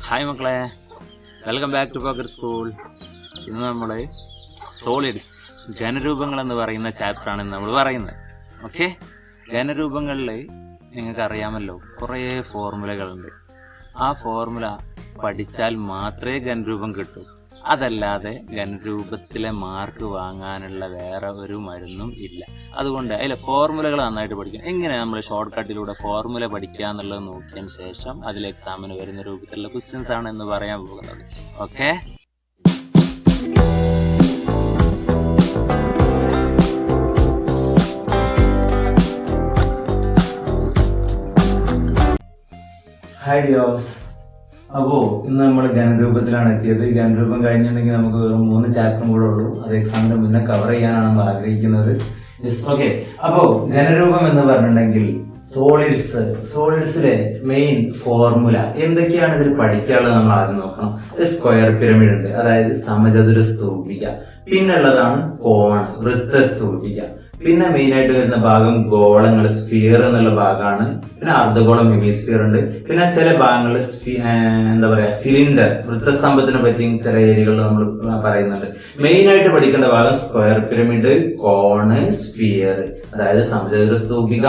Hi മക്കളെ, welcome back to Pokker school. ഇന്ന് നമ്മൾ സോളിഡ്സ് ഘനരൂപങ്ങൾ എന്ന് പറയുന്ന ചാപ്റ്ററാണ് നമ്മൾ പറയുന്നത്. ഓക്കെ, ഘനരൂപങ്ങളിൽ നിങ്ങൾക്ക് അറിയാമല്ലോ കുറേ ഫോർമുലകളുണ്ട്. ആ ഫോർമുല പഠിച്ചാൽ മാത്രമേ ഘനരൂപം കിട്ടൂ. അതല്ലാതെ ഘനരൂപത്തിലെ മാർക്ക് വാങ്ങാനുള്ള വേറെ ഒരു മരുന്നും ഇല്ല. അതുകൊണ്ട് അതിലെ ഫോർമുലകൾ നന്നായിട്ട് പഠിക്കണം. എങ്ങനെ നമ്മൾ ഷോർട്ട് കട്ടിലൂടെ ഫോർമുല പഠിക്കുക എന്നുള്ളത് നോക്കിയതിന് ശേഷം അതിൽ എക്സാമിന് വരുന്ന രൂപത്തിലുള്ള ക്വസ്റ്റ്യൻസ് ആണ് എന്ന് പറയാൻ പോകുന്നത്. Okay, hi ഡിയോസ്. അപ്പോൾ ഇന്ന് നമ്മൾ ഘനരൂപത്തിലാണ് എത്തിയത്. ഘനരൂപം കഴിഞ്ഞിട്ടുണ്ടെങ്കിൽ നമുക്ക് വെറും 3 ചാപ്റ്ററും കൂടെ ഉള്ളൂ. അത് എക്സാമിന്റെ മുന്നേ കവർ ചെയ്യാനാണ് നമ്മൾ ആഗ്രഹിക്കുന്നത്. ഓക്കെ, അപ്പോൾ ഘനരൂപം എന്ന് പറഞ്ഞിട്ടുണ്ടെങ്കിൽ സോളിഡ്സിലെ മെയിൻ ഫോർമുല എന്തൊക്കെയാണ് ഇതിൽ പഠിക്കാനുള്ളത് നമ്മൾ ആദ്യം നോക്കണം. സ്ക്വയർ പിരമിഡ് ഉണ്ട്, അതായത് സമചതുര സ്തൂപിക. പിന്നുള്ളതാണ് കോൺ, വൃത്തസ്തൂപിക. പിന്നെ മെയിൻ ആയിട്ട് വരുന്ന ഭാഗം ഗോളങ്ങൾ, സ്ഫിയർ എന്നുള്ള ഭാഗമാണ്. പിന്നെ അർദ്ധഗോളം, ഹെമിസ്ഫിയർ ഉണ്ട്. പിന്നെ ചില ഭാഗങ്ങളിൽ സിലിണ്ടർ, വൃത്തസ്തംഭത്തിനെ പറ്റി ചില ഏരിയകളിൽ നമ്മൾ പറയുന്നുണ്ട്. മെയിൻ ആയിട്ട് പഠിക്കേണ്ട ഭാഗം സ്ക്വയർ പിരമിഡ്, കോണ്, സ്ഫിയർ, അതായത് സമചതുര സ്തൂപിക,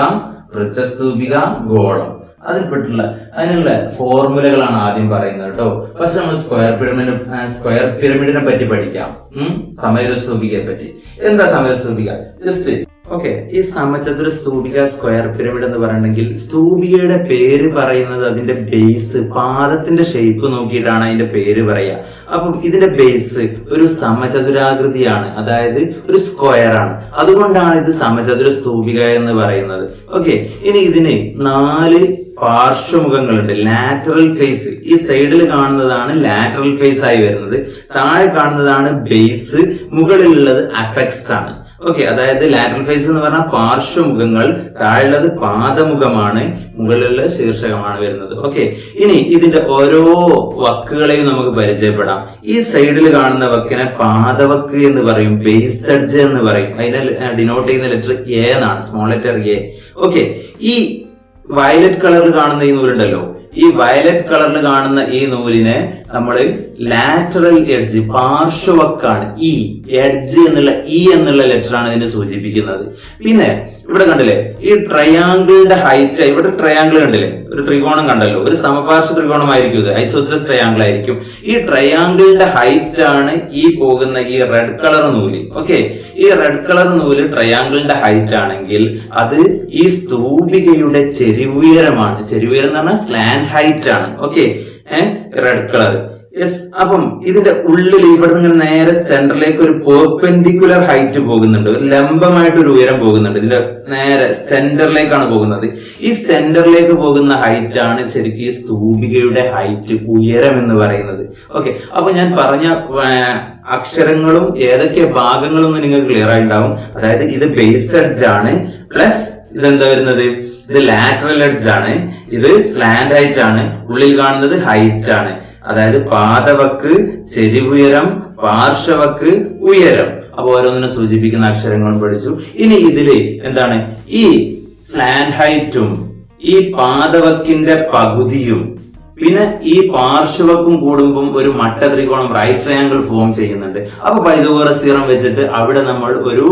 വൃത്തസ്തൂപിക, ഗോളം. അതിനുള്ള ഫോർമുലകളാണ് ആദ്യം പറയുന്നത് കേട്ടോ. ഫസ്റ്റ് നമ്മൾ സ്ക്വയർ പിരമിഡിനെ പറ്റി പഠിക്കാം. സമചതുര സ്തൂപികയെ പറ്റി. എന്താ സമചതുര സ്തൂപിക? ജസ്റ്റ് ഓക്കെ, ഈ സമചതുര സ്തൂപിക, സ്ക്വയർ പിരമിഡ് എന്ന് പറയണമെങ്കിൽ സ്തൂപികയുടെ പേര് പറയുന്നത് അതിന്റെ ബേസ്, പാദത്തിന്റെ ഷേപ്പ് നോക്കിയിട്ടാണ് അതിന്റെ പേര് പറയുക. അപ്പം ഇതിന്റെ ബേസ് ഒരു സമചതുരാകൃതിയാണ്, അതായത് ഒരു സ്ക്വയർ ആണ്. അതുകൊണ്ടാണ് ഇത് സമചതുര സ്തൂപിക എന്ന് പറയുന്നത്. ഓക്കെ, ഇനി ഇതിന് 4 പാർശ്വമുഖങ്ങളുണ്ട്. ലാറ്ററൽ ഫേസ്, ഈ സൈഡിൽ കാണുന്നതാണ് ലാറ്ററൽ ഫേസ് ആയി വരുന്നത്. താഴെ കാണുന്നതാണ് ബേസ്, മുകളിലുള്ളത് അപെക്സ് ആണ്. ഓക്കെ, അതായത് ലാറ്ററൽ ഫേസ് എന്ന് പറഞ്ഞാൽ പാർശ്വമുഖങ്ങൾ, താഴെയുള്ളത് പാദമുഖമാണ്, മുകളിലുള്ള ശീർഷകമാണ് വരുന്നത്. ഓക്കെ, ഇനി ഇതിന്റെ ഓരോ വക്കുകളെയും നമുക്ക് പരിചയപ്പെടാം. ഈ സൈഡിൽ കാണുന്ന വക്കിനെ പാദവക്ക് എന്ന് പറയും, ബേസ് എഡ്ജ് എന്ന് പറയും. അതിനെ ഡിനോട്ട് ചെയ്യുന്ന ലെറ്റർ എ എന്നാണ്, സ്മോൾ ലെറ്റർ എ. ഓക്കെ, ഈ വയലറ്റ് കളറിൽ കാണുന്ന ഈ നൂലുണ്ടല്ലോ, ഈ വയലറ്റ് കളറിൽ കാണുന്ന ഈ നൂലിനെ നമ്മൾ ലാറ്ററൽ എഡ്ജ്, പാർശ്വവക്കാണ്. ഈ എഡ്ജ് എന്നുള്ള എന്നുള്ള ലെറ്റർ ആണ് ഇതിനെ സൂചിപ്പിക്കുന്നത്. പിന്നെ ഇവിടെ കണ്ടില്ലേ, ഈ ട്രയാങ്കിളിന്റെ ഹൈറ്റ്, ഇവിടെ ട്രയാങ്കിൾ കണ്ടില്ലേ, ഒരു ത്രികോണം കണ്ടല്ലോ, ഒരു സമപാർശ്വ ത്രികോണമായിരിക്കും ഇത്, ഐസോസിലസ് ട്രയാങ്കിൾ ആയിരിക്കും. ഈ ട്രയാങ്കിളിന്റെ ഹൈറ്റ് ആണ് ഈ പോകുന്ന ഈ റെഡ് കളർ നൂല്. ഓക്കെ, ഈ റെഡ് കളർ നൂല് ട്രയാങ്കിളിന്റെ ഹൈറ്റ് ആണെങ്കിൽ അത് ഈ സ്തൂപികയുടെ ചെരിവുയരമാണ്. ചെരിവുയരം എന്ന് പറഞ്ഞാൽ സ്ലാൻഡ് ഹൈറ്റ് ആണ്. Okay, red colour. യെസ്, അപ്പം ഇതിന്റെ ഉള്ളിൽ ഇവിടെ നിന്ന് നേരെ സെന്ററിലേക്ക് ഒരു പെർപെൻഡിക്കുലർ ഹൈറ്റ് പോകുന്നുണ്ട്, ഒരു ലംബമായിട്ട് ഒരു ഉയരം പോകുന്നുണ്ട്. ഇതിന്റെ നേരെ സെന്ററിലേക്കാണ് പോകുന്നത്. ഈ സെന്ററിലേക്ക് പോകുന്ന ഹൈറ്റ് ആണ് ശരിക്കും ഈ സ്തൂപികയുടെ ഹൈറ്റ്, ഉയരം എന്ന് പറയുന്നത്. ഓക്കെ, അപ്പൊ ഞാൻ പറഞ്ഞ അക്ഷരങ്ങളും ഏതൊക്കെ ഭാഗങ്ങളും നിങ്ങൾക്ക് ക്ലിയർ ആയിട്ടുണ്ടാവും. അതായത് ഇത് ബേസ് എഡ്ജ് ആണ്, പ്ലസ് ഇതെന്താ വരുന്നത്, ഇത് ലാറ്ററൽ എഡ്ജ് ആണ്, ഇത് സ്ലാൻഡ് ഹൈറ്റ് ആണ്, ഉള്ളിൽ കാണുന്നത് ഹൈറ്റ് ആണ്. അതായത് പാദവക്ക്, ചെരിവുയരം, പാർശ്വവക്ക്, ഉയരം. അപ്പൊ ഓരോന്നിനെ സൂചിപ്പിക്കുന്ന അക്ഷരങ്ങളും പഠിച്ചു. ഇനി ഇതില് എന്താണ്, ഈ സ്ലാൻഡ് ഹൈറ്റും ഈ പാദവക്കിന്റെ പകുതിയും പിന്നെ ഈ പാർശ്വവക്കും കൂടുമ്പം ഒരു മട്ട ത്രികോണം, റൈറ്റ് ട്രയാങ്കിൾ ഫോം ചെയ്യുന്നുണ്ട്. അപ്പൊ പൈതഗോറസ് തിയറം വെച്ചിട്ട് അവിടെ നമ്മൾ ഒരു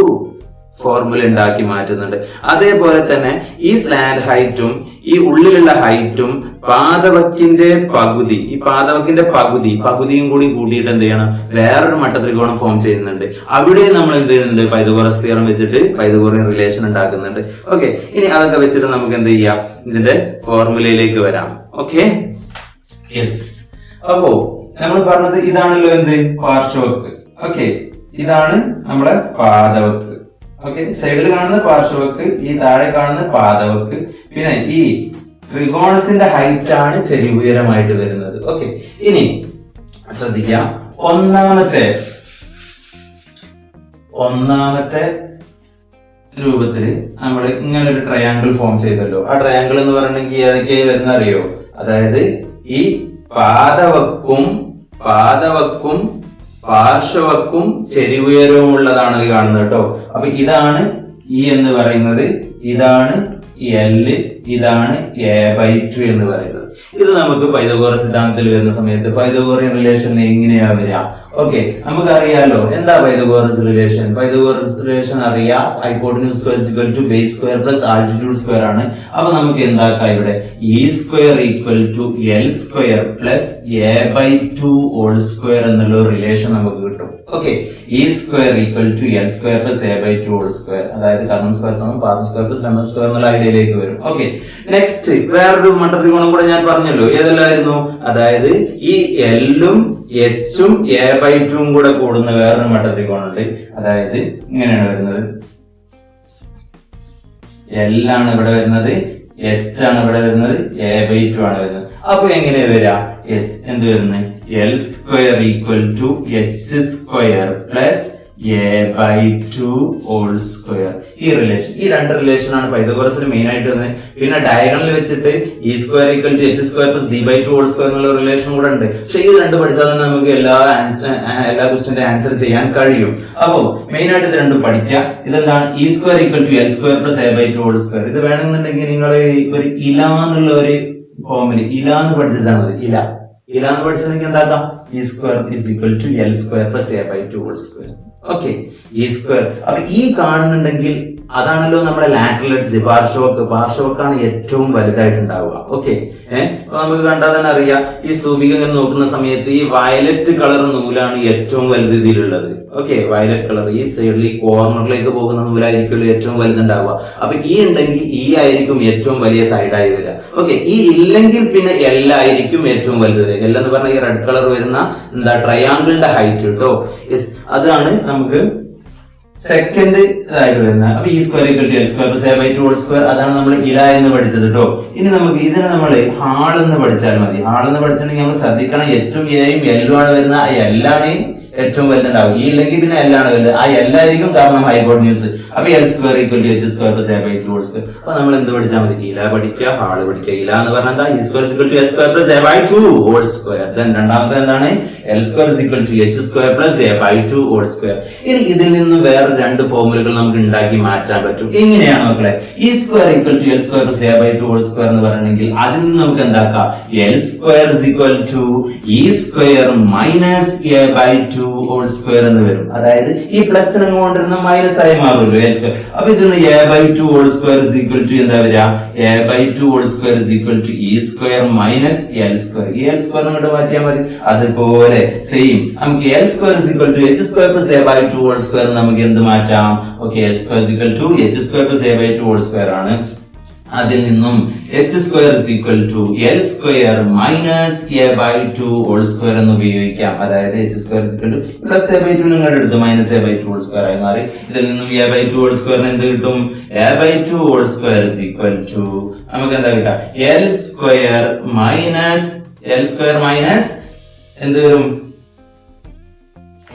ഫോർമുല ഉണ്ടാക്കി മാറ്റുന്നുണ്ട്. അതേപോലെ തന്നെ ഈ സ്ലാൻഡ് ഹൈറ്റും ഈ ഉള്ളിലുള്ള ഹൈറ്റും പാദവക്കിന്റെ പകുതി, ഈ പാദവക്കിന്റെ പകുതിയും കൂടി കൂട്ടിയിട്ട് എന്ത് ചെയ്യണം, വേറൊരു മട്ട ത്രികോണം ഫോം ചെയ്യുന്നുണ്ട്. അവിടെ നമ്മൾ എന്ത് ചെയ്യുന്നുണ്ട്, പൈതഗോറസ് തിയറം വെച്ചിട്ട് പൈതഗോറിയൻ റിലേഷൻ ഉണ്ടാക്കുന്നുണ്ട്. ഓക്കെ, ഇനി അതൊക്കെ വെച്ചിട്ട് നമുക്ക് എന്ത് ചെയ്യാം, ഇതിന്റെ ഫോർമുലയിലേക്ക് വരാം. Okay, yes. അപ്പോ നമ്മൾ പറഞ്ഞത് ഇതാണല്ലോ എന്ത്, പാർശ്വവക്ക്. ഓക്കെ, ഇതാണ് നമ്മുടെ പാദവക്ക്. ഓക്കെ, സൈഡിൽ കാണുന്ന പാർശ്വവക്ക്, ഈ താഴെ കാണുന്ന പാദവക്ക്. പിന്നെ ഈ ത്രികോണത്തിന്റെ ഹൈറ്റ് ആണ് ചെരിവുയരമായിട്ട് വരുന്നത്. ഓക്കെ, ഇനി ശ്രദ്ധിക്കാം, ഒന്നാമത്തെ രൂപത്തില് നമ്മൾ ഇങ്ങനെ ഒരു ട്രയാങ്കിൾ ഫോം ചെയ്തല്ലോ. ആ ട്രയാങ്കിൾ എന്ന് പറയണമെങ്കിൽ ഏതൊക്കെയായി വരുന്ന അറിയോ? അതായത് ഈ പാദവക്കും പാർശ്വവക്കും ചെരിവുയരവും ഉള്ളതാണ് ഇത് കാണുന്നത് കേട്ടോ. അപ്പൊ ഇതാണ് ഇ എന്ന് പറയുന്നത്, ഇതാണ് L, ഇതാണ് a/2 എന്ന് പറയുന്നത്. ഇത് നമുക്ക് പൈതഗോറസ് സിദ്ധാന്തത്തിൽ വരുന്ന സമയത്ത് പൈതഗോറിയൻ റിലേഷൻ എങ്ങനെയാ വരിക? ഓക്കെ, നമുക്കറിയാലോ എന്താ പൈതഗോറസ് റിലേഷൻ. പൈതഗോറസ് റിലേഷൻ അറിയാം, hypotenuse square equal to base square plus altitude square ആണ്. അപ്പൊ നമുക്ക് എന്താക്കാം, ഇവിടെ E square equal to L square plus a/2 whole square എന്നുള്ള റിലേഷൻ നമുക്ക് കിട്ടും. Okay, E square equal to L square plus a/2 whole square, അതായത് കർണം സ്ക്വയർ സമം പാർട്ട് സ്ക്വയർ പ്ലസ് ലംബം സ്ക്വയർ എന്നുള്ള ഐഡിയയിലേക്ക് വരും. ഓക്കെ, നെക്സ്റ്റ് വേറൊരു മട്ടത്രികോണം കൂടെ ഞാൻ പറഞ്ഞല്ലോ, ഏതെല്ലായിരുന്നു? അതായത് ഈ എല്ലും എച്ചും a/2 കൂടെ കൂടുന്ന വേറൊരു മട്ടത്രികോണം ഉണ്ട്. അതായത് ഇങ്ങനെയാണ് വരുന്നത്, എൽ ആണ് ഇവിടെ വരുന്നത്, എച്ച് ആണ് ഇവിടെ വരുന്നത്, a/2 ആണ് വരുന്നത്. അപ്പൊ എങ്ങനെ വരാ? യെസ്, എന്ത് വരുന്നത്? L square equal to H square plus a/2 whole square. ഈ റിലേഷൻ, ഈ രണ്ട് റിലേഷൻ ആണ് പൈതഗോറസിൽ മെയിൻ ആയിട്ട് വരുന്നത്. പിന്നെ ഡയഗണൽ വെച്ചിട്ട് E square equal to H square plus d/2 whole square എന്നുള്ള റിലേഷൻ കൂടെ ഉണ്ട്. പക്ഷെ ഈ രണ്ട് പഠിച്ചാൽ തന്നെ നമുക്ക് എല്ലാ ക്വസ്റ്റ്യന്റെ ആൻസർ ചെയ്യാൻ കഴിയും. അപ്പോ മെയിൻ ആയിട്ട് ഇത് രണ്ടും പഠിക്കുക. ഇതെന്താണ്? E square equal to L square plus a/2 whole square. ഇത് വേണമെന്നുണ്ടെങ്കിൽ നിങ്ങൾ ഒരു ഇല എന്നുള്ള ഒരു ഫോമില് ഇല എന്ന് പഠിച്ചാൽ മതി. ഇല എന്ന് പഠിച്ചിട്ടുണ്ടെങ്കിൽ എന്താക്കാം? E square is equal to L square plus a/2 whole square. Okay, E square. അപ്പൊ ഈ കാണുന്നുണ്ടെങ്കിൽ അതാണല്ലോ നമ്മുടെ ലാറ്ററൽ എഡ്ജ്, പാർശ്വക്കാണ് ഏറ്റവും വലുതായിട്ടുണ്ടാവുക. ഓക്കെ, നമുക്ക് കണ്ടാൽ തന്നെ അറിയാം. ഈ സ്തൂപിക ഇങ്ങനെ നോക്കുന്ന സമയത്ത് ഈ വയലറ്റ് കളർ നൂലാണ് ഏറ്റവും വലുത് ഇതിലുള്ളത്. ഓക്കെ, വയലറ്റ് കളർ ഈ സൈഡിൽ ഈ കോർണറിലേക്ക് പോകുന്ന നൂലായിരിക്കുമല്ലോ ഏറ്റവും വലുതുണ്ടാവുക. അപ്പൊ ഈ ഉണ്ടെങ്കിൽ ഈ ആയിരിക്കും ഏറ്റവും വലിയ സൈഡായി വരിക. ഓക്കെ, ഈ ഇല്ലെങ്കിൽ പിന്നെ എല്ലായിരിക്കും ഏറ്റവും വലുത് വരിക. എന്ന് പറഞ്ഞാൽ ഈ റെഡ് കളർ വരുന്ന എന്താ ട്രയാങ്കിളിന്റെ ഹൈറ്റ് കേട്ടോ. യെസ്, അതാണ് നമുക്ക് സെക്കൻഡ് ഇതായിട്ട് വരുന്നത്. അപ്പൊ E square equal to L square plus a/2 whole square, അതാണ് നമ്മൾ ഇല എന്ന് പഠിച്ചത് കേട്ടോ. ഇനി നമുക്ക് ഇതിനെ നമ്മൾ ഹാൾ എന്ന് പഠിച്ചാൽ മതി. ഹാൾ എന്ന് പഠിച്ചിട്ടുണ്ടെങ്കിൽ നമ്മൾ ശ്രദ്ധിക്കണം, എച്ചും എയും എല്ലും ആണ് വരുന്നത്. ആ എല്ലാണ് ഏറ്റവും വലുതുണ്ടാവും. ഈ ഇല്ലെങ്കിൽ പിന്നെ എല്ലാണ് വലുത്. ആ എല്ലായിരിക്കും കാരണം ഹൈപ്പോട്ടന്യൂസ്. അപ്പൊ L square equal to H square plus a/2 whole square. അപ്പൊ നമ്മൾ എന്ത് പഠിച്ചാൽ മതി? ഇല പഠിക്കുക, ഹാള് പഠിക്കുക. ഇല എന്ന് പറഞ്ഞാൽ എന്താ? E square equal to L square plus a/2 whole square. Then രണ്ടാമത്തെ എന്താണ്? L square equal to H square plus a/2 whole square. ഇനി ഇതിൽ നിന്ന് വേറെ രണ്ട് ഫോർമുലകൾ നമുക്ക് ഉണ്ടാക്കി മാറ്റാൻ പറ്റും. എങ്ങനെയാണ് മക്കളെ? E square equal to L square plus a/2 whole square എന്ന് പറയണമെങ്കിൽ അതിൽ നിന്ന് നമുക്ക് എന്താക്കാം? L square equal to E square minus a/2 whole square എന്ന് വരും. അതായത് ഈ പ്ലസിനെ കൊണ്ടിരുന്ന മൈനസ് ആയി മാറുമല്ലോ എൽ സ്ക്വയർ. അപ്പൊ ഇതിന് a/2 whole square equal to എന്താ വരിക? a/2 whole square equal to E square minus L square. ഈ എൽ സ്ക്വയർ കൊണ്ട് മാറ്റിയാൽ മതി. അതുപോലെ സെയിം നമുക്ക് L square equal to H square plus a/2 whole square നമുക്ക് എന്ത് മാറ്റാം? Okay, L square equal to H square plus a/2 whole square ആണ്. അതിൽ നിന്നും H square equal to L square minus a/2 whole square എന്ന് ഉപയോഗിക്കാം. അതായത് H square equal to plus a/2 നിങ്ങളുടെ എടുത്തു മൈനസ് a/2 ഹോൾ സ്ക്വയർ ആയി മാറി. ഇതിൽ നിന്നും a/2 ഹോൾ സ്ക്വയറിന് എന്ത് കിട്ടും? a/2 whole square equal to നമുക്ക് എന്താ കിട്ടാ? എൽ സ്ക്വയർ മൈനസ് എന്ത് വരും?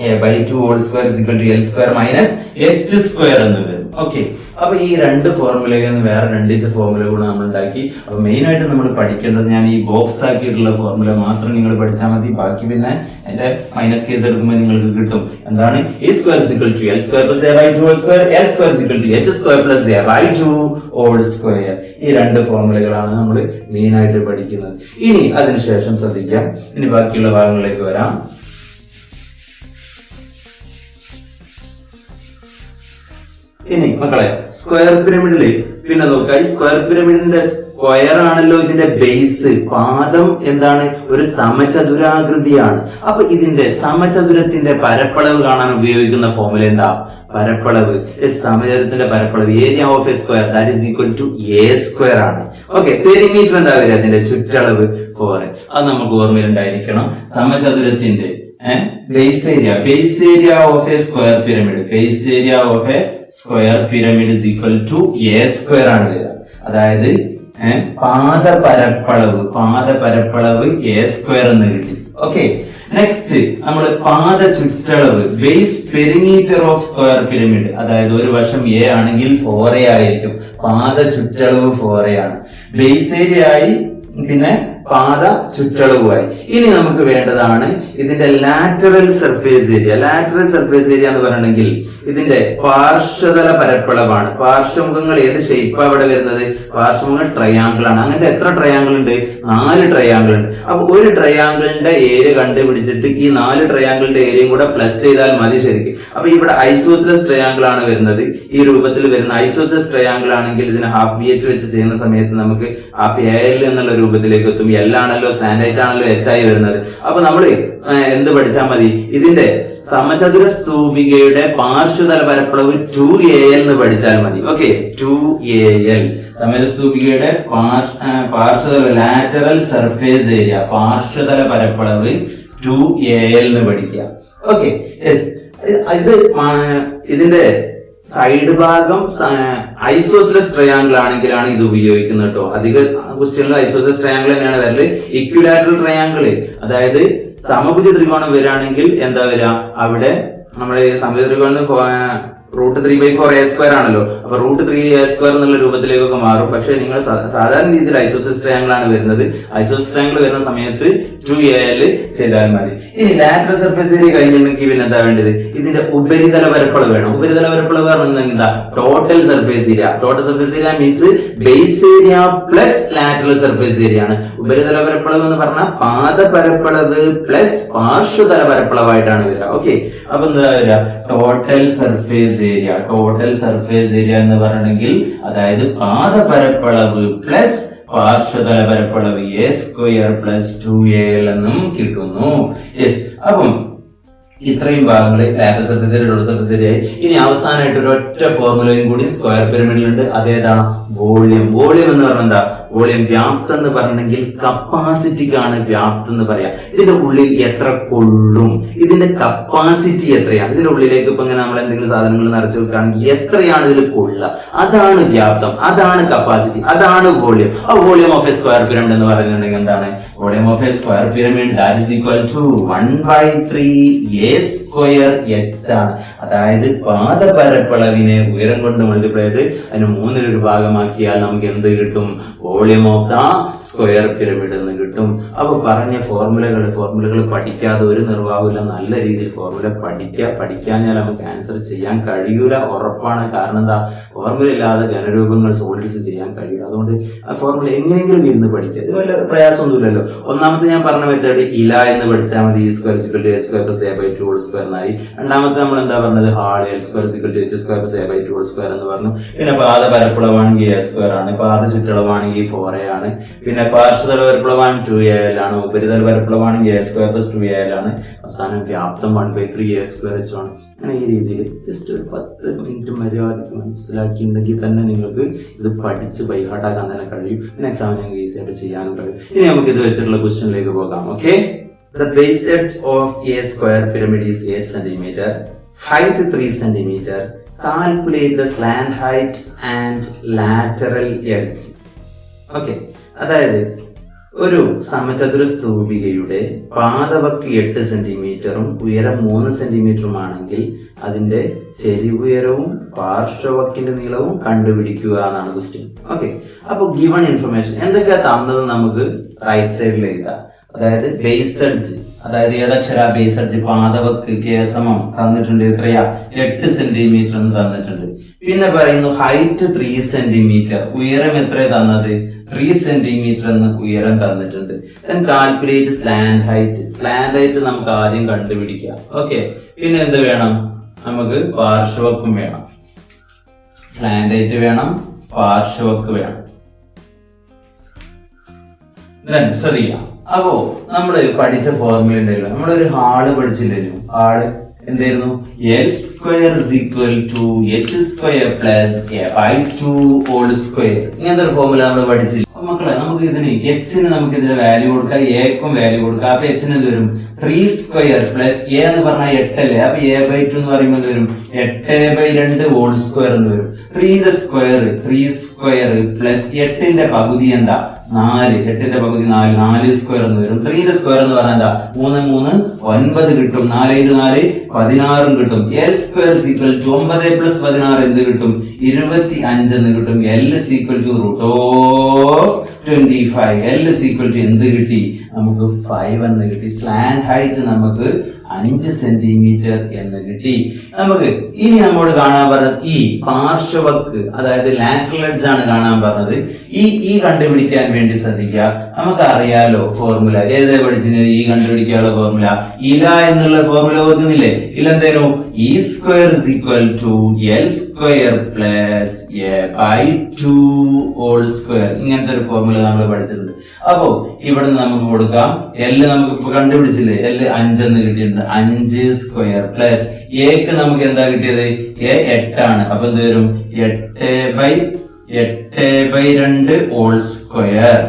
a/2 whole square equal to L square minus H square എന്ന് വരും. ഓക്കെ, അപ്പൊ ഈ രണ്ട് ഫോർമുലയിൽ നിന്ന് വേറെ രണ്ട് ഫോർമുല കൂടെ നമ്മൾ ഉണ്ടാക്കി. അപ്പൊ മെയിൻ ആയിട്ട് നമ്മൾ പഠിക്കേണ്ടത്, ഞാൻ ഈ ബോക്സ് ആക്കിയിട്ടുള്ള ഫോർമുല മാത്രം നിങ്ങൾ പഠിച്ചാൽ മതി. ബാക്കി പിന്നെ അതിന്റെ മൈനസ് കേസ് എടുക്കുമ്പോൾ നിങ്ങൾക്ക് കിട്ടും. എന്താണ്? E square equal to L square plus a/2 whole square, L square equal to H square plus a/2 whole square. ഈ രണ്ട് ഫോർമുലകളാണ് നമ്മൾ മെയിൻ ആയിട്ട് പഠിക്കുന്നത്. ഇനി അതിനുശേഷം ശ്രദ്ധിക്കാം, ഇനി ബാക്കിയുള്ള ഭാഗങ്ങളിലേക്ക് വരാം. ഇനി മക്കളെ സ്ക്വയർ പിരമിഡില് പിന്നെ നോക്കുക, ഈ സ്ക്വയർ പിരമിഡിന്റെ സ്ക്വയർ ആണല്ലോ ഇതിന്റെ ബേസ്. പാദം എന്താണ്? ഒരു സമചതുരാകൃതിയാണ്. അപ്പൊ ഇതിന്റെ സമചതുരത്തിന്റെ പരപ്പളവ് കാണാൻ ഉപയോഗിക്കുന്ന ഫോർമുല എന്താ? പരപ്പളവ്, സമചതുരത്തിന്റെ പരപ്പളവ് area of a square that is equal to a square ആണ്. ഓക്കെ, പെരിമീറ്റർ എന്താ വരിക? അതിന്റെ ചുറ്റളവ് 4. അത് നമുക്ക് ഓർമ്മയിലുണ്ടായിരിക്കണം. സമചതുരത്തിന്റെ base area of a square pyramid, base area of a square pyramid is equal to a square ആണ് വരിക. അതായത് പാദപരപ്പളവ് a സ്ക്വയർ എന്ന് കിട്ടി. ഓക്കെ, നെക്സ്റ്റ് നമ്മൾ പാദ ചുറ്റളവ് base perimeter of square pyramid, അതായത് ഒരു വശം a ആണെങ്കിൽ 4a ആയിരിക്കും. പാദ ചുറ്റളവ് 4a ആണ്. ബേസ് ഏരിയ ആയി, പിന്നെ പാത ചുറ്റളവുമായി. ഇനി നമുക്ക് വേണ്ടതാണ് ഇതിന്റെ lateral surface area. Lateral surface area എന്ന് പറയണമെങ്കിൽ ഇതിന്റെ പാർശ്വതല പരപ്പളവാണ്. പാർശ്വമുഖങ്ങൾ ഏത് ഷേപ്പാണ് അവിടെ വരുന്നത്? പാർശ്വമുഖങ്ങൾ ട്രയാങ്കിൾ ആണ്. അങ്ങനത്തെ എത്ര ട്രയാങ്കിൾ ഉണ്ട്? 4 ട്രയാങ്കിൾ ഉണ്ട്. അപ്പൊ ഒരു ട്രയാങ്കിളിന്റെ ഏരിയ കണ്ടുപിടിച്ചിട്ട് ഈ 4 ട്രയാങ്കിളിന്റെ ഏരിയയും കൂടെ പ്ലസ് ചെയ്താൽ മതി ശരിക്കും. അപ്പൊ ഇവിടെ ഐസോസിലസ് ട്രയാങ്കിൾ ആണ് വരുന്നത്. ഈ രൂപത്തിൽ വരുന്ന ഐസോസിലസ് ട്രയാങ്കിൾ ആണെങ്കിൽ ഇതിന് ഹാഫ് BH വെച്ച് ചെയ്യുന്ന സമയത്ത് നമുക്ക് ഹാഫ് AL എന്നുള്ള രൂപത്തിലേക്ക് എത്തും. L ആണല്ലോ, സ്റ്റാൻഡേർഡ് ആണല്ലോ H ആയി വരുന്നത്. അപ്പൊ നമ്മൾ എന്ത് പഠിച്ചാൽ മതി? ഇതിന്റെ സമചതുര സ്തൂപികയുടെ പാർശ്വതല പരപ്പളവ് 2AL എന്ന് പഠിച്ചാൽ മതി. ഓക്കെ, 2AL സമചതുര സ്തൂപികയുടെ പാർശ്വതല ലാറ്ററൽ സർഫേസ് ഏരിയ, പാർശ്വതല പരപ്പളവ് 2AL എന്ന് പഠിക്കുക. Okay, yes. ഇതിന്റെ സൈഡ് ഭാഗം ഐസോസിലസ് ട്രയാങ്കിൾ ആണെങ്കിലാണ് ഇത് ഉപയോഗിക്കുന്നത് കേട്ടോ. അധിക ക്വസ്റ്റ്യനിൽ ഐസോസിലസ് ട്രയാങ്കിൾ തന്നെയാണ് വരല്. ഇക്വിലാറ്ററൽ ട്രയാങ്കിൾ, അതായത് സമഭുജ ത്രികോണം വരികയാണെങ്കിൽ എന്താ വരിക? അവിടെ നമ്മുടെ സമഭുജ ത്രികോണം √3/4A² ആണല്ലോ. അപ്പൊ √3A² എന്നുള്ള രൂപത്തിലേക്കൊക്കെ മാറും. പക്ഷെ നിങ്ങൾ സാധാരണ രീതിയിൽ ഐസോസിലസ് ട്രയാങ്കിൾ ആണ് വരുന്നത്. ഐസോസിലസ് ട്രയാങ്കിൾ വരുന്ന സമയത്ത് 2AL ചെയ്താൽ മതി. ഇനി ലാറ്ററൽ സർഫേസ് ഏരിയ കഴിഞ്ഞിട്ടുണ്ടെങ്കിൽ പിന്നെ എന്താ വേണ്ടത്? ഇതിന്റെ ഉപരിതല പരപ്പളവ് വേണം. ഉപരിതല പരപ്പളവ് പറഞ്ഞാൽ എന്താ? Total surface area. Total surface area means base area plus lateral surface area ആണ്. ഉപരിതല പരപ്പളവ് എന്ന് പറഞ്ഞാൽ പാദപരപ്പളവ് പ്ലസ് പാർശ്വതല പരപ്പളവായിട്ടാണ് വരിക. ഓക്കെ, അപ്പൊ എന്താ വരിക? Total surface area. Total surface area എന്ന് പറയണമെങ്കിൽ അതായത് പാദപരപ്പളവ് പ്ലസ് പാർശ്വതല പരപ്പളവ് A² പ്ലസ് 2AL എന്നും കിട്ടുന്നു. യെസ്. അപ്പം ഇത്രയും ഭാഗങ്ങൾ lateral surface area, total surface area. ഇനി അവസാനമായിട്ട് ഒരു ഒറ്റ ഫോർമുലയും കൂടി സ്ക്വയർ പിരമിഡിലുണ്ട്. അതേതാണ്? വോളിയം. വോളിയം എന്ന് പറഞ്ഞാൽ എന്താ? വോളിയം വ്യാപ്തം എന്ന് പറഞ്ഞിട്ടുണ്ടെങ്കിൽ കപ്പാസിറ്റിക്കാണ് വ്യാപ്തം എന്ന് പറയാം. ഇതിന്റെ ഉള്ളിൽ എത്ര കൊള്ളും, ഇതിന്റെ കപ്പാസിറ്റി എത്രയാണ്, ഇതിന്റെ ഉള്ളിലേക്ക് ഇപ്പൊ ഇങ്ങനെ നമ്മൾ എന്തെങ്കിലും സാധനങ്ങൾ നിറച്ചു വെക്കുകയാണെങ്കിൽ എത്രയാണ് ഇതിൽ കൊള്ളുക, അതാണ് വ്യാപ്തം, അതാണ് കപ്പാസിറ്റി, അതാണ് വോളിയം. ആ volume of a square pyramid എന്ന് പറയുന്നുണ്ടെങ്കിൽ എന്താണ്? Volume of a square pyramid that is equal to 1/3A² ആണ്. അതായത് പാദപരപ്പളവിനെ ഉയരം കൊണ്ട് മൾട്ടിപ്ലൈ ചെയ്ത് അതിന് 3 ഭാഗമാക്കിയാൽ നമുക്ക് എന്ത് കിട്ടും? Volume of the square pyramid എന്ന് കിട്ടും. അപ്പൊ പറഞ്ഞ ഫോർമുലകൾ പഠിക്കാതെ ഒരു നിർവാഹമില്ല. നല്ല രീതിയിൽ ഫോർമുല പഠിക്കാഞ്ഞാൽ നമുക്ക് ആൻസർ ചെയ്യാൻ കഴിയൂല, ഉറപ്പാണ്. കാരണം എന്താ? ഫോർമുല ഇല്ലാതെ ഘനരൂപങ്ങൾ സോളിഡ്സ് ചെയ്യാൻ കഴിയില്ല. അതുകൊണ്ട് ആ ഫോർമുല എങ്ങനെയെങ്കിലും ഇരുന്ന് പഠിക്കുക. ഇത് വല്ല പ്രയാസമൊന്നുമില്ലല്ലോ. ഒന്നാമത്തെ ഞാൻ പറഞ്ഞ മെത്തേഡ് ഇല എന്ന് പഠിച്ചാൽ മതി. E² = A² + A/2² എന്നായി. രണ്ടാമത്തെ നമ്മൾ എന്താ പറഞ്ഞത്? ഹാൾ L² = H² + A/2² എന്ന് പറഞ്ഞു. പിന്നെ പാദ പരപ്പളവാണെങ്കിൽ A² ആണ്, പാദ ചുറ്റളവാണെങ്കിൽ 4A ആണ്, പിന്നെ പാർശ്വതല പരപ്പളവാൻ 2AL ആണ്, ഉപരിതല പരപ്പളവാണെങ്കിൽ A² + 2AL ആണ്, അവസാനം വ്യാപ്തം 1/3A² ആണ്. അങ്ങനെ ഈ രീതിയിൽ ജസ്റ്റ് ഒരു 10 മിനിറ്റ് മര്യാദക്ക് മനസ്സിലാക്കിയിട്ടുണ്ടെങ്കിൽ തന്നെ നിങ്ങൾക്ക് ഇത് പഠിച്ച് ബൈഹാർട്ടാക്കാൻ തന്നെ കഴിയും. പിന്നെ എക്സാം ഞങ്ങൾക്ക് ഈസി ആയിട്ട് ചെയ്യാനും കഴിയും. ഇനി നമുക്ക് ഇത് വെച്ചിട്ടുള്ള ക്വസ്റ്റ്യനിലേക്ക് പോകാം. Okay, the base edge of a square pyramid is 8 cm, height 3 cm. Calculate the slant height and lateral edge. Okay, അതായത് ഒരു സമചതുര സ്തൂപികയുടെ പാദവക്ക് 8 സെന്റിമീറ്ററും ഉയരം 3 സെന്റിമീറ്ററും ആണെങ്കിൽ അതിന്റെ ചെരിവുയരവും പാർശ്വവക്കിന്റെ നീളവും കണ്ടുപിടിക്കുക എന്നാണ് ക്വസ്റ്റ്യൻ. ഓക്കെ, അപ്പൊ ഗിവൺ ഇൻഫർമേഷൻ എന്തൊക്കെയാ തന്നത് നമുക്ക് റൈറ്റ് സൈഡിൽ എഴുതാം. അതായത് ബേസ് എഡ്ജ്, അതായത് ഏതക്ഷര ബേസ് എഡ്ജ് പാദവക്ക് കേസമം തന്നിട്ടുണ്ട്. എത്രയാ? 8 സെന്റിമീറ്റർ എന്ന് തന്നിട്ടുണ്ട്. പിന്നെ പറയുന്നു ഹൈറ്റ് 3 സെന്റിമീറ്റർ, ഉയരം എത്ര തന്നത്? 3 സെന്റിമീറ്റർ എന്ന് ഉയരം തന്നിട്ടുണ്ട്. Calculate slant height. Slant height നമുക്ക് ആദ്യം കണ്ടുപിടിക്കാം. ഓക്കെ, പിന്നെ എന്ത് വേണം? നമുക്ക് പാർശ്വവക്കും വേണം. സ്ലാൻഡ് ഹൈറ്റ് വേണം, പാർശ്വവക്ക് വേണം. ശ്രദ്ധിക്കാം. അപ്പോ നമ്മള് പഠിച്ച ഫോർമുല ഉണ്ടല്ലോ, നമ്മളൊരു ഹാള് പഠിച്ചില്ലല്ലോ. ഹാള് എന്തായിരുന്നു? L² = H² + A/2² ഇങ്ങനത്തെ ഒരു ഫോർമുല നമ്മൾ പഠിച്ചില്ല മക്കളെ. നമുക്ക് ഇതിന് എച്ചിന് നമുക്ക് ഇതിന്റെ വാല്യൂ കൊടുക്കാം, എക്കും വാല്യൂ കൊടുക്കാം. അപ്പൊ എച്ചിന് എന്ത് വരും? 3² + A എന്ന് പറഞ്ഞാൽ 8 അല്ലേ? അപ്പൊ A/2 എന്ന് പറയുമ്പോൾ എന്ത് വരും? 8/2² എന്ന് വരും. 3 സ്ക്വയർ 3² + 8ന്റെ പകുതി എന്താ? 4. 8ന്റെ പകുതി 4, 4² എന്ന് വരും. 3 സ്ക്വയർ എന്ന് പറഞ്ഞാൽ എന്താ? 3 3 9 കിട്ടും. 4 4 16 കിട്ടും. L² = 9 + 16 എന്ത് കിട്ടും? 25 എന്ന് കിട്ടും. L = √(2 25. L is equal to എന്ത് കിട്ടി? നമുക്ക് 5 എന്ന് കിട്ടി. സ്ലാൻഡ് ഹൈറ്റ് നമുക്ക് 5 സെന്റിമീറ്റർ എന്ന് കിട്ടി. നമുക്ക് ഇനി നമ്മോട് കാണാൻ പറഞ്ഞത് ഈ പാർശ്വവക്ക്, അതായത് ലാറ്ററൽ എഡ്ജ് ആണ് കാണാൻ പറഞ്ഞത്. ഈ കണ്ടുപിടിക്കാൻ വേണ്ടി ശ്രദ്ധിക്കുക. നമുക്ക് അറിയാലോ ഫോർമുല, ഏതാ പഠിച്ചിന്? ഈ കണ്ടുപിടിക്കാനുള്ള ഫോർമുല ഇല എന്നുള്ള ഫോർമുല ഓർക്കുന്നില്ലേ? ഇലെന്തേനു? E square is equal to L square plus A by 2 whole square. ഇങ്ങനത്തെ ഒരു ഫോർമുല നമ്മൾ പഠിച്ചിട്ടുണ്ട്. അപ്പോ ഇവിടെ നമുക്ക് കൊടുക്കാം. എല് നമുക്ക് ഇപ്പൊ കണ്ടുപിടിച്ചില്ലേ? എല് 5 എന്ന് കിട്ടിയിട്ടുണ്ട്. 5 സ്ക്വയർ പ്ലസ് എക്ക് നമുക്ക് എന്താ കിട്ടിയത്? എ 8 ആണ്. അപ്പൊ എന്ത് വരും? 8/2 ഹോൾ സ്ക്വയർ.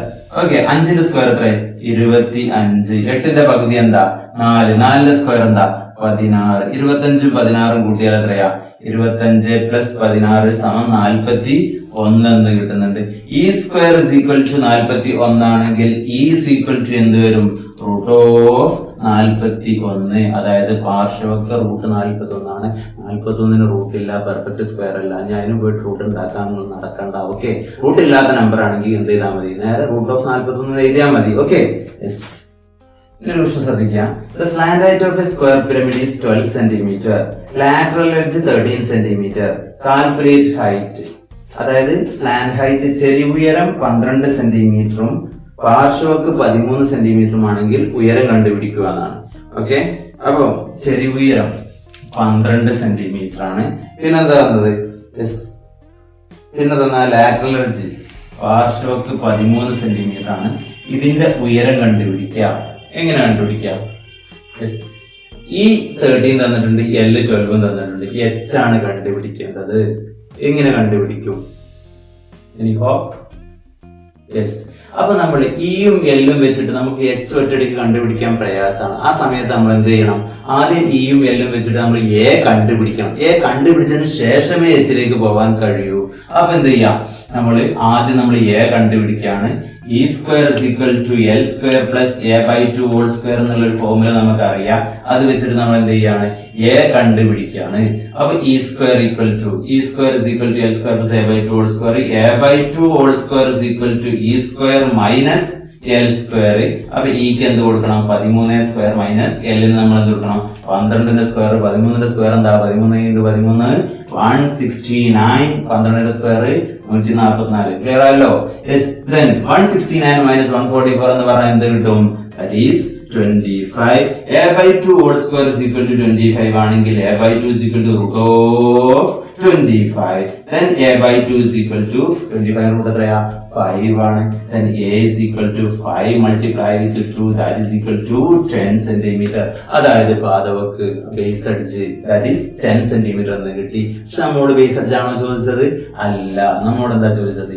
ഓക്കെ, 5ന്റെ സ്ക്വയർ എത്ര? 25. 8ന്റെ പകുതി എന്താ? 4. 4ന്റെ സ്ക്വയർ എന്താ? 16. 25 16 കൂട്ടിയാൽ എത്രയാ? 25 പ്ലസ് 16 സമം 41 എന്ന് കിട്ടുന്നുണ്ട്. E square is equal to 41 ആണെങ്കിൽ ഇ ഇസ് ഈക്വൽ ടു എന്ത് വരും? Root of 41. അതായത് പാർശ്വവക്ക റൂട്ട് 41 ആണ്. 41ന് റൂട്ട് ഇല്ല, പെർഫെക്റ്റ് സ്ക്വയർ അല്ല. ഞാൻ അതിന് പോയിട്ട് റൂട്ട് ഉണ്ടാക്കാൻ നടക്കണ്ട. ഓക്കെ, റൂട്ട് ഇല്ലാത്ത നമ്പർ ആണെങ്കിൽ എന്ത് ചെയ്താൽ മതി? നേരെ റൂട്ട് ഓഫ് 41 എഴുതിയാൽ മതി. Okay, yes. ഇനി ഒരു വിഷയം ശ്രദ്ധിക്കാം. The slant height of a square pyramid is 12 cm. Lateral edge 13 cm. Calculate height. അതായത് സ്ലാൻഡ് ഹൈറ്റ് ചെരിവുയരം 12 സെന്റിമീറ്ററും പാർശ്വവക്ക് 13 സെന്റിമീറ്ററും ആണെങ്കിൽ ഉയരം കണ്ടുപിടിക്കുക എന്നാണ്. ഓക്കെ, അപ്പൊ ചെരിവുയരം 12 സെന്റിമീറ്റർ ആണ്. പിന്നെന്താ വന്നത്? പിന്നെ തന്ന ലാറ്ററൽ എഡ്ജ് പാർശ്വവക്ക് 13 സെന്റിമീറ്റർ ആണ്. ഇതിന്റെ ഉയരം കണ്ടുപിടിക്കുക. എങ്ങനെ കണ്ടുപിടിക്കാം? ഈ 13 തന്നിട്ടുണ്ട്, L 12 തന്നിട്ടുണ്ട്. H ആണ് കണ്ടുപിടിക്കേണ്ടത്. എങ്ങനെ കണ്ടുപിടിക്കും? Any hope? യെസ്. അപ്പൊ നമ്മൾ ഇയും എല്ലും വെച്ചിട്ട് നമുക്ക് എച്ച് ഒറ്റടിക്ക് കണ്ടുപിടിക്കാൻ പ്രയാസമാണ്. ആ സമയത്ത് നമ്മൾ എന്ത് ചെയ്യണം? ആദ്യം ഇയും എല്ലും വെച്ചിട്ട് നമ്മൾ എ കണ്ടുപിടിക്കണം. എ കണ്ടുപിടിച്ചതിന് ശേഷമേ എച്ചിലേക്ക് പോകാൻ കഴിയൂ. അപ്പൊ എന്ത് ചെയ്യാം? ആദ്യം നമ്മൾ എ കണ്ടുപിടിക്കുകയാണ്. E square is equal to L square plus A by 2 whole square എന്നുള്ള ഒരു ഫോർമുല നമുക്ക് അറിയാം. അത് വെച്ചിട്ട് നമ്മൾ എന്ത് ചെയ്യാണ്? എ കണ്ടുപിടിക്കുകയാണ്. അപ്പൊ E square equal to L square plus A by 2 whole square. A by 2 whole square is equal to E square minus L square. അപ്പൊ ഇക്ക് എന്ത് കൊടുക്കണം? 13 സ്ക്വയർ മൈനസ് എല്ലിന് നമ്മൾ എന്ത് കൊടുക്കണം? 12ന്റെ സ്ക്വയർ. 13ന്റെ സ്ക്വയർ എന്താ? 13 × 13 169. 12ന്റെ സ്ക്വയർ 144. ക്ലിയർ ആയല്ലോ? യെസ്. ദെൻ 169 മൈനസ് 144 എന്ന് പറഞ്ഞാൽ എന്ത് കിട്ടും? That is 25. a by 2 whole square is equal to 25 ആണെങ്കിൽ a by 2 is equal to root of 25. Then a by 2 is equal to 25 root എത്രയാ? 5 ആണ്. Then a is equal to 5 multiply with 2, that is equal to 10 centimeter. അതായത് പാദവക്ക് base അടിച്ച് that is 10 centimeter എന്ന് കിട്ടി. പക്ഷെ നമ്മോട് base അടിച്ചാണോ ചോദിച്ചത്? അല്ല, നമ്മോട് എന്താ ചോദിച്ചത്?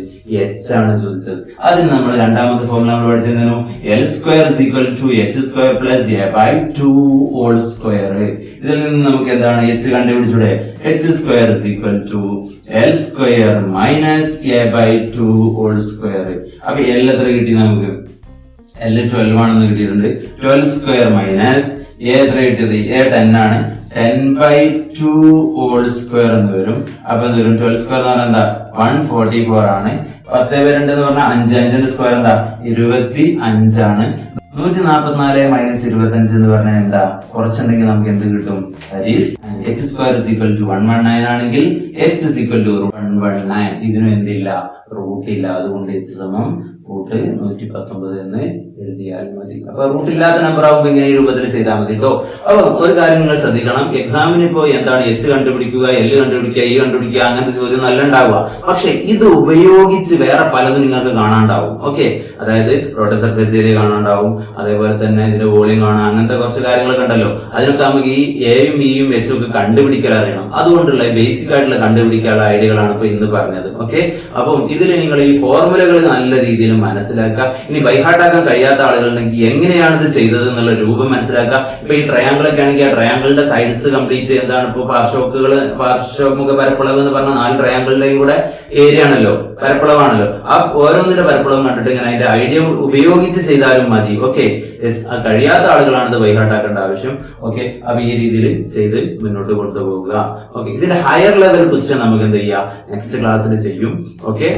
h ആണ് ചോദിച്ചത്. അതിന് നമ്മൾ രണ്ടാമത്തെ ഫോർമുല നമ്മൾ പഠിച്ചിരുന്നു. L square is equal to h square plus a by 2 whole square. ഇതിൽ നിന്ന് നമുക്ക് എന്താണ് h കണ്ടുപിടിച്ചൂടെ? h square is equal to L square minus a by 2 whole square. അപ്പൊ L എത്ര കിട്ടി നമുക്ക്? L 12 ആണെന്ന് കിട്ടിയിട്ടുണ്ട്. 12 square minus a എത്ര കിട്ടിയത്? a 10 ആണ്. 10 by 2 whole square എന്ന് വരും. അപ്പൊ എന്ത് വരും? 12 square എന്ന് പറഞ്ഞാൽ എന്താ? 144 ആണ്. 10/2 എന്ന് പറഞ്ഞാൽ 5. 5ന്റെ സ്ക്വയർ എന്താ? 25 ആണ്. 144 മൈനസ് 25 എന്ന് പറഞ്ഞാൽ എന്താ? കുറച്ചുണ്ടെങ്കിൽ നമുക്ക് എന്ത് കിട്ടും? That is h square is equal to 119 ആണെങ്കിൽ h is equal to 119. ഇതിനും എന്തില്ല? റൂട്ട് ഇല്ല. അതുകൊണ്ട് h സമം റൂട്ട് 119 എന്ന് എഴുതിയാൽ മതി. അപ്പൊ റൂട്ട് ഇല്ലാത്ത നമ്പർ ആകുമ്പോൾ ഇങ്ങനെ ഈ രൂപത്തിൽ ചെയ്താൽ മതി കേട്ടോ. അപ്പൊ ഒരു കാര്യം നിങ്ങൾ ശ്രദ്ധിക്കണം. എക്സാമിന് ഇപ്പോ എന്താണ് എച്ച് കണ്ടുപിടിക്കുക, എൽ കണ്ടുപിടിക്കുക, ഇ കണ്ടുപിടിക്കുക, അങ്ങനത്തെ ചോദ്യം നല്ല ഉണ്ടാവുക. പക്ഷെ ഇത് ഉപയോഗിച്ച് വേറെ പലതും നിങ്ങൾക്ക് കാണാണ്ടാവും. ഓക്കെ, അതായത് റോട്ടറി സർഫേസ് ഏരിയ കാണാണ്ടാവും, അതേപോലെ തന്നെ ഇതിന്റെ വോളിയം കാണാം, അങ്ങനത്തെ കുറച്ച് കാര്യങ്ങളൊക്കെ ഉണ്ടല്ലോ. അതിനൊക്കെ നമുക്ക് ഈ എയും ഇയും എച്ചും ഒക്കെ കണ്ടുപിടിക്കാൻ അറിയണം. അതുകൊണ്ടുള്ള ബേസിക് ആയിട്ടുള്ള കണ്ടുപിടിക്കാനുള്ള ഐഡിയകളാണ് ഇപ്പൊ ഇന്ന് പറഞ്ഞത്. ഓക്കെ, അപ്പം ഇതിൽ നിങ്ങൾ ഈ ഫോർമുലകൾ നല്ല രീതിയിൽ മനസ്സിലാക്കുക. ഇനി ബൈഹാർട്ടാക്കാൻ കഴിയാത്ത ആളുകളുണ്ടെങ്കിൽ എങ്ങനെയാണ് ഇത് ചെയ്തത് എന്നുള്ള രൂപം മനസ്സിലാക്കുക. ഇപ്പൊ ഈ ട്രയാങ്കിൾ ഒക്കെ ആണെങ്കിൽ ആ ട്രയാങ്കിളിന്റെ സൈഡ്സ് കംപ്ലീറ്റ് എന്താണ് ഇപ്പൊ പാർശ്വമുഖ പരപ്പളവ് എന്ന് പറഞ്ഞ 4 ട്രയാങ്കിളിന്റെയും കൂടെ ഏരിയ ആണല്ലോ, പരപ്പളവാണല്ലോ. ആ ഓരോന്നിന്റെ പരപ്പളവും കണ്ടിട്ട് ഇങ്ങനെ അതിന്റെ ഐഡിയ ഉപയോഗിച്ച് ചെയ്താലും മതി. ഓക്കെ, കഴിയാത്ത ആളുകളാണ് ഇത് ബൈഹാർട്ടാക്കേണ്ട ആവശ്യം. ഓക്കെ, അപ്പൊ ഈ രീതിയിൽ ചെയ്ത് മുന്നോട്ട് കൊണ്ടുപോകുക. ഓക്കെ, ഇതിന്റെ ഹയർ ലെവൽ ക്വസ്റ്റ്യൻ നമുക്ക് എന്ത് ചെയ്യാം? നെക്സ്റ്റ് ക്ലാസ്സിൽ ചെയ്യും. ഓക്കെ.